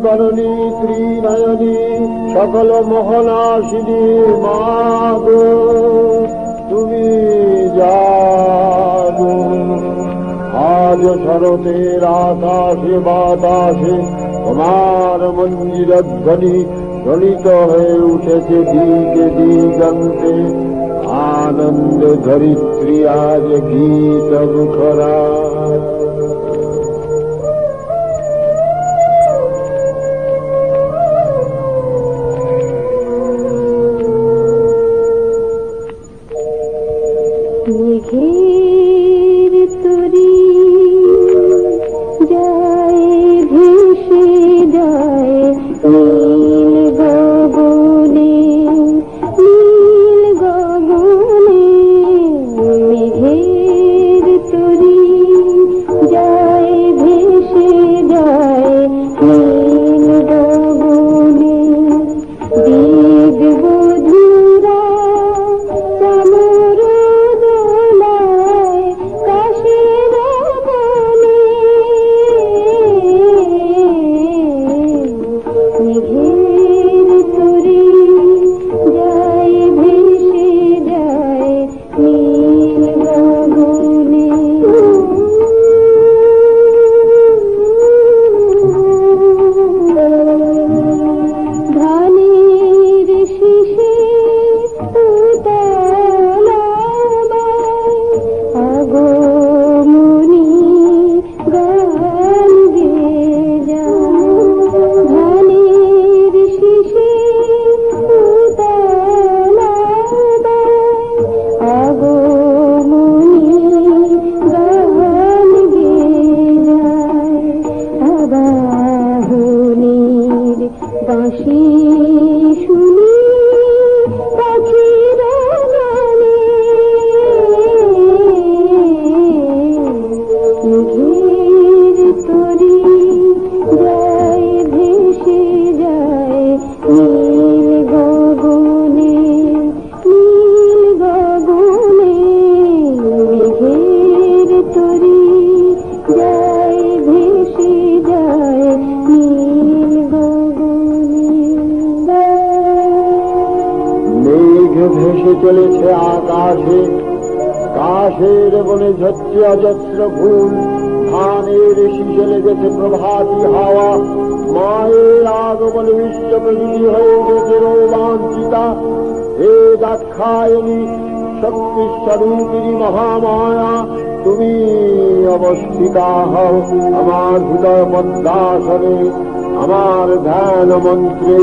বরণী ত্রিনয়নী সকল মোহনাশিনী মাগো তুমি জাগো। আজ শরতের আকাশে বাতাসে তোমার মঞ্জিরধ্বনি ধ্বনিত হয়ে উঠেছে দিকে দিগন্তে। আনন্দ ধরিত্রী আজ গীত মুখরা। মেঘের তরি যায় ভেসে যায় নীল গগনে, নীল গগনে। মেঘের তরি যায় ভেসে যায় নীল গগনে। দিগ বধুরা চামর বাঁশি শুনি পাখিরা গানে। মেঘের তরি যায় ভেসে যায় নীল গগনে, নীল গগনে। মেঘের তরি যায় ভেসে যায় নীল গগনে। মেঘ ভেসে চলেছে আকাশে, কাশের বনে ঝরছে অজস্র ফুল। ধানের শীষে লেগেছে প্রভাতী হাওয়া। মায়ের আগমনে বিশ্ব প্রকৃতি হয়ে গেছে রোমাঞ্চিতা। হে দাক্ষায়ণী শক্তিস্বরূপিণী মহামায়া, তুমি অবস্থিতা হও আমার হৃদয় পদ্মাসনে। আমার ধ্যান মন্ত্রে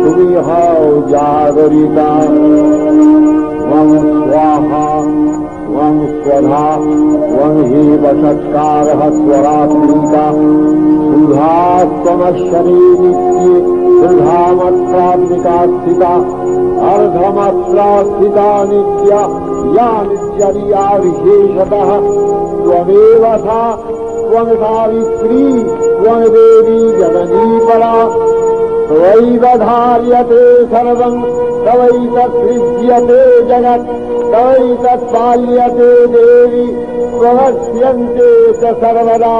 তুমি হও জাগরিতা। ত্বং স্বাহা ত্বং স্বধা ত্বং হি বষৎকারः স্বরাত্মিকা। সুধাস্তমশ্বরে নিত্যে সুধামাত্রাত্মিকা স্থিতা। अर्धमात्रा स्थिता नित्या या नित्यरिया विशेषतः त्वमेव सा त्वं सावित्री त्वं देवी जननी परा। त्वयैव धार्यते सर्वं तवैतत्सृज्यते जगत् तवैतत्पाल्यते देवी त्वमस्यन्ते च सर्वदा।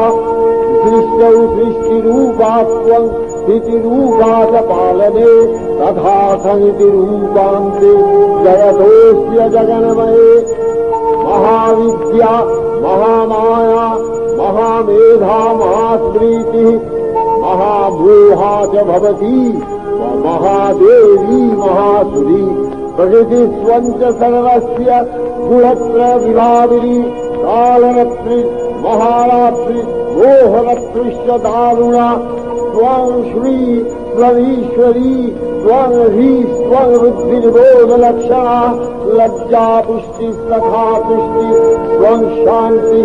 सृष्टौ सृष्टिरूपा त्वं स्थितिरूपा च पालने तथा संहितिरूपान्ते जयतोऽस्य जगन्मये। महाविद्या महामाया महामेधा महास्मृतिः महाभूहा च भवती महादेवी महासुरी प्रकृति स्वंच सर्वस्य गुणत्र विभाविनी कालनत्री महारात्रि मोहनत्रिश्च दारुणा त्वं श्री त्वमीश्वरी त्वं ह्री त्वं बुद्धिनिबोधलक्षणा लज्जा पुष्टि तथा तुष्टि त्वं शान्ति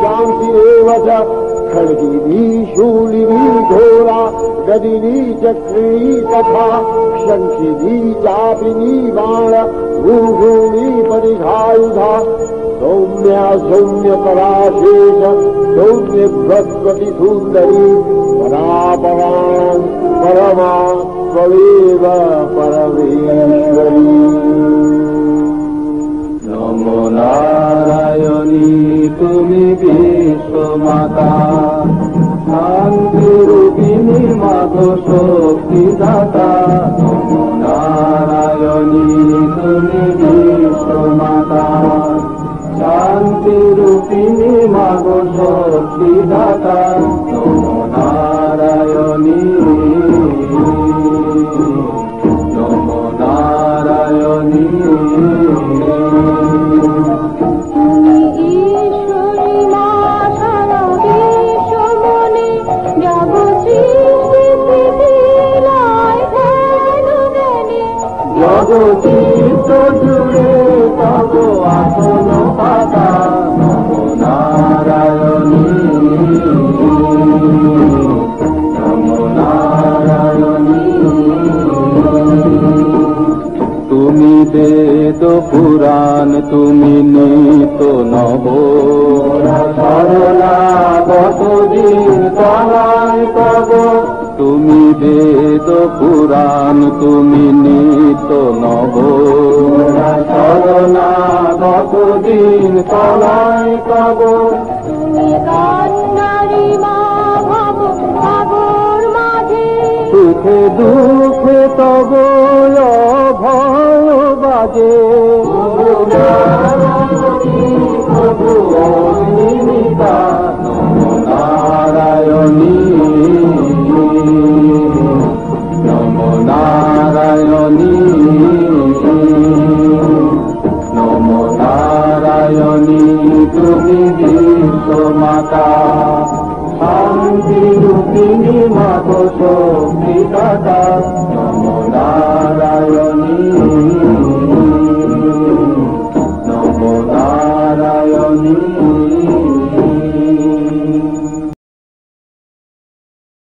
शान्तिरेव च खड्गिनी शूलिनी घोरा गदिनी चक्रिणी तथा शङ्खिनी चापिनी बाण भूषूणी परिघायुधा सौम्या सौम्यपराशेष सौम्य बृहस्पति सुन्दरी परापरां परमा त्वमेव परमेश्वरी। नमो नारायणी तुमि विश्वमाता शान्तिरूपिणी मातो शक्तिदाता। नमो नारायणी तुमि विश्वमाता शान्तिरूपिणी मातो शक्तिदाता। नमो नारायणी नमो नारायणी। জগচিত্ত জুড়ে তব আসন পাতা। নমো নারায়ণী নমো নারায়ণী। তুমি বেদ পুরাণ তুমি নিত নব সরলা কতদিন তলায় তব। তুমি বেদ পুরাণ তুমি নিত নব সরলা কতদিন তলায় তব। সুখে দুঃখে তব ভয় বাজে। প্রভু অগ্নিমিতা। নমো নারায়ণী নমো নারায়ণী নমো নারায়ণী তুমি বিশ্বমাতা শান্তিরূপিণী মাতো শক্তিদাতা।